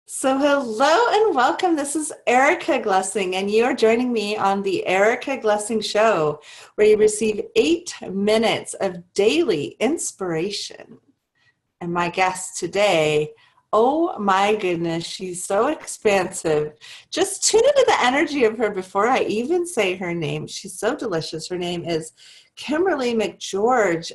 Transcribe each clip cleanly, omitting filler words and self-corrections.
So, hello and welcome. This is Erica Glessing, and you are joining me on the Erica Glessing Show, where you receive 8 minutes of daily inspiration. And my guest today, oh my goodness, she's so expansive. Just tune into the energy of her before I even say her name. She's so delicious. Her name is Kimberly McGeorge.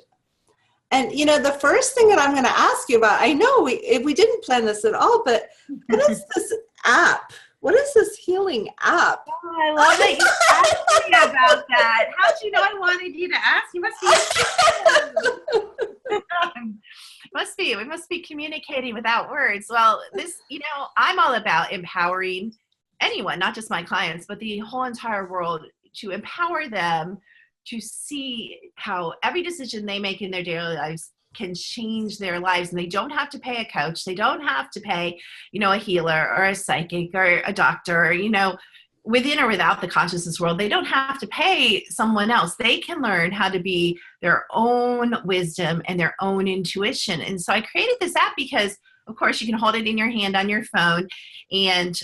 And the first thing that I'm going to ask you about, I know we didn't plan this at all, but what is this app? What is this healing app? Oh, I love that you asked me about that. How'd you know I wanted you to ask? You must be. We must be communicating without words. Well, I'm all about empowering anyone, not just my clients, but the whole entire world, to empower them to see how every decision they make in their daily lives can change their lives. And they don't have to pay a coach. They don't have to pay, a healer or a psychic or a doctor, within or without the consciousness world. They don't have to pay someone else. They can learn how to be their own wisdom and their own intuition. And so I created this app because, of course, you can hold it in your hand on your phone, and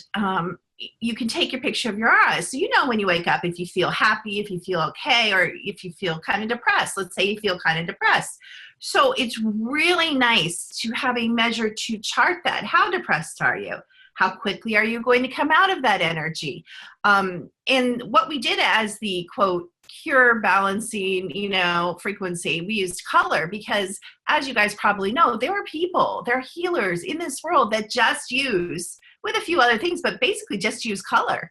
you can take your picture of your eyes. So when you wake up, if you feel happy, if you feel okay, or if you feel kind of depressed. Let's say you feel kind of depressed. So it's really nice to have a measure to chart that. How depressed are you? How quickly are you going to come out of that energy? And what we did as the quote cure balancing, frequency, we used color because, as you guys probably know, there are healers in this world that just use, with a few other things, but basically just use color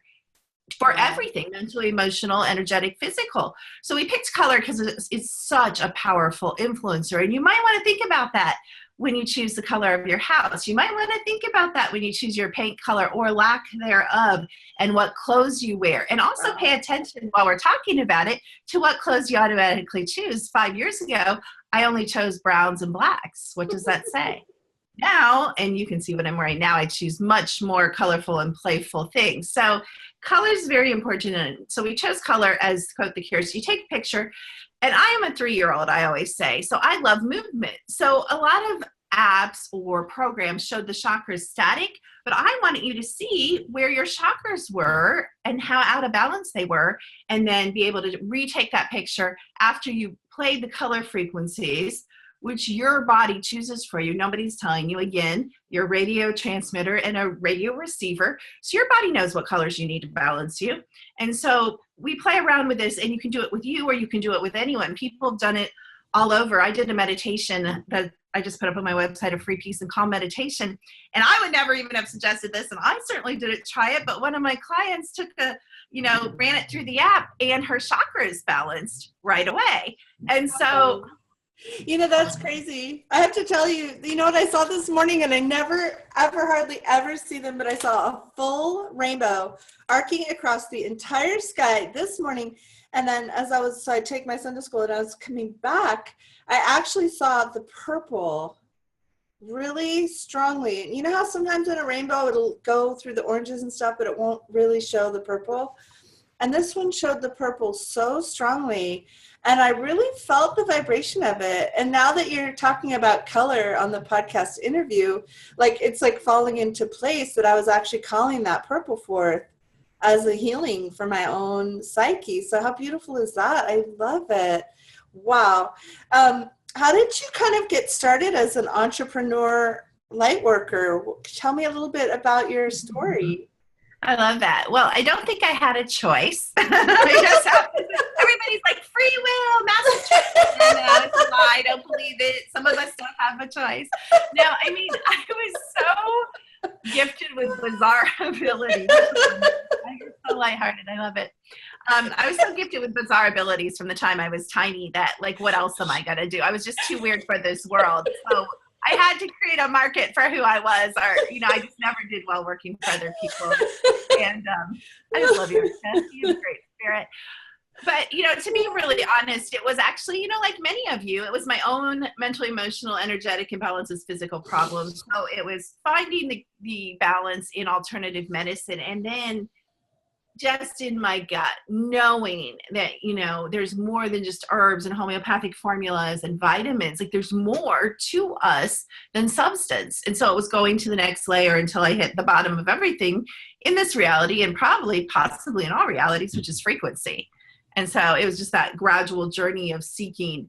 for everything: mental, emotional, energetic, physical. So we picked color because it's such a powerful influencer. And you might want to think about that when you choose the color of your house. You might want to think about that when you choose your paint color or lack thereof, and what clothes you wear. And also pay attention, while we're talking about it, to what clothes you automatically choose. 5 years ago, I only chose browns and blacks. What does that say? Now, and you can see what I'm wearing now, I choose much more colorful and playful things. So color is very important. And so we chose color as, quote, the cure. So you take a picture, and I am a 3-year-old, I always say. So I love movement. So a lot of apps or programs showed the chakras static, but I wanted you to see where your chakras were and how out of balance they were, and then be able to retake that picture after you played the color frequencies, which your body chooses for you. Nobody's telling you. Again, you're a radio transmitter and a radio receiver. So your body knows what colors you need to balance you. And so we play around with this, and you can do it with you, or you can do it with anyone. People have done it all over. I did a meditation that I just put up on my website, a free peace and calm meditation. And I would never even have suggested this, and I certainly didn't try it, but one of my clients ran it through the app, and her chakras balanced right away. And so that's crazy. I have to tell you, what I saw this morning, and I never, ever, hardly ever see them, but I saw a full rainbow arcing across the entire sky this morning. And then so I take my son to school, and I was coming back, I actually saw the purple really strongly. And you know how sometimes in a rainbow, it'll go through the oranges and stuff, but it won't really show the purple? And this one showed the purple so strongly. And I really felt the vibration of it. And now that you're talking about color on the podcast interview, it's falling into place that I was actually calling that purple forth as a healing for my own psyche. So how beautiful is that? I love it. Wow. How did you kind of get started as an entrepreneur light worker? Tell me a little bit about your story. I love that. Well, I don't think I had a choice. Everybody's like, free will, massive choice. No, it's a lie. I don't believe it. Some of us don't have a choice. No, I was so gifted with bizarre abilities. I'm so lighthearted. I love it. I was so gifted with bizarre abilities from the time I was tiny that, what else am I going to do? I was just too weird for this world. So I had to create a market for who I was, or, I just never did well working for other people. And I just love Erica. She's a great spirit. But, to be really honest, it was actually, like many of you, it was my own mental, emotional, energetic imbalances, physical problems. So it was finding the balance in alternative medicine, and then just in my gut, knowing that, there's more than just herbs and homeopathic formulas and vitamins. Like there's more to us than substance. And so it was going to the next layer until I hit the bottom of everything in this reality, and possibly in all realities, which is frequency. And so it was just that gradual journey of seeking,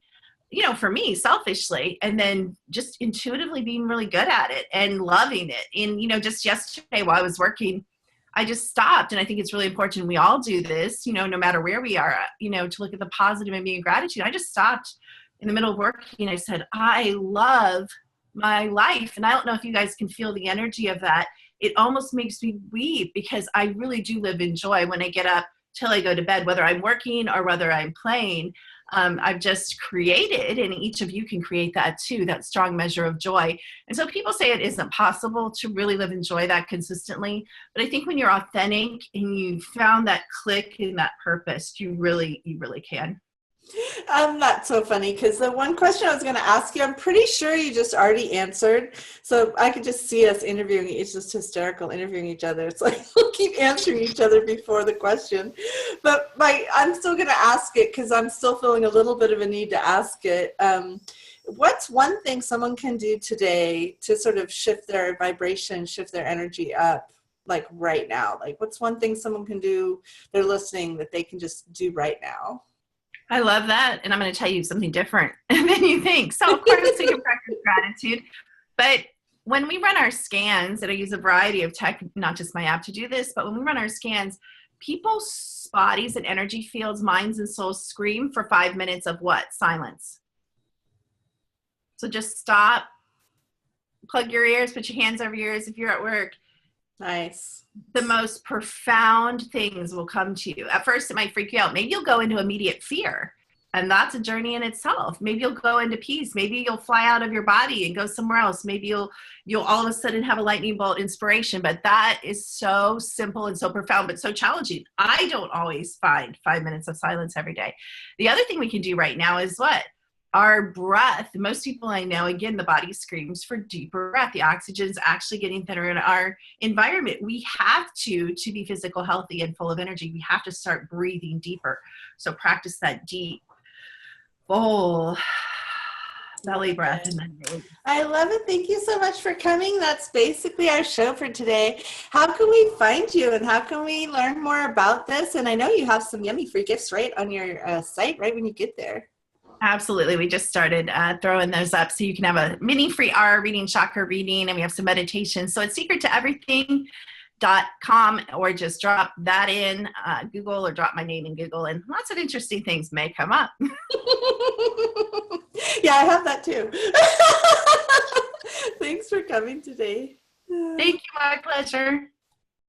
for me, selfishly, and then just intuitively being really good at it and loving it. And, just yesterday while I was working, I just stopped. And I think it's really important. We all do this, no matter where we are, to look at the positive and be in gratitude. I just stopped in the middle of working. I said, I love my life. And I don't know if you guys can feel the energy of that. It almost makes me weep, because I really do live in joy when I get up till I go to bed, whether I'm working or whether I'm playing. I've just created, and each of you can create that too, that strong measure of joy. And so people say it isn't possible to really live in joy that consistently. But I think when you're authentic and you found that click in that purpose, you really can. That's so funny, because the one question I was going to ask you, I'm pretty sure you just already answered. So I could just see us interviewing. It's just hysterical interviewing each other. It's like we'll keep answering each other before the question. But I'm still going to ask it, because I'm still feeling a little bit of a need to ask it. What's one thing someone can do today to sort of shift their vibration, shift their energy up, like right now? Like what's one thing someone can do, they're listening, that they can just do right now? I love that. And I'm going to tell you something different than you think. So of course we can practice gratitude, but when we run our scans, and I use a variety of tech, not just my app to do this, but when we run our scans, people's bodies and energy fields, minds and souls scream for 5 minutes of what? Silence. So just stop, plug your ears, put your hands over your ears if you're at work. Nice. The most profound things will come to you. At first, it might freak you out. Maybe you'll go into immediate fear, and that's a journey in itself. Maybe you'll go into peace. Maybe you'll fly out of your body and go somewhere else. Maybe you'll all of a sudden have a lightning bolt inspiration. But that is so simple and so profound, but so challenging. I don't always find 5 minutes of silence every day. The other thing we can do right now is what? Our breath. Most people I know, again, the body screams for deeper breath. The oxygen is actually getting thinner in our environment. We have to be physical, healthy, and full of energy. We have to start breathing deeper. So practice that deep, full belly breath. And then release. I love it. Thank you so much for coming. That's basically our show for today. How can we find you, and how can we learn more about this? And I know you have some yummy free gifts right on your site right when you get there. Absolutely. We just started throwing those up, so you can have a mini free aura reading, chakra reading, and we have some meditation. So it's secrettoeverything.com, or just drop that in Google, or drop my name in Google, and lots of interesting things may come up. Yeah, I have that too. Thanks for coming today. Thank you. My pleasure.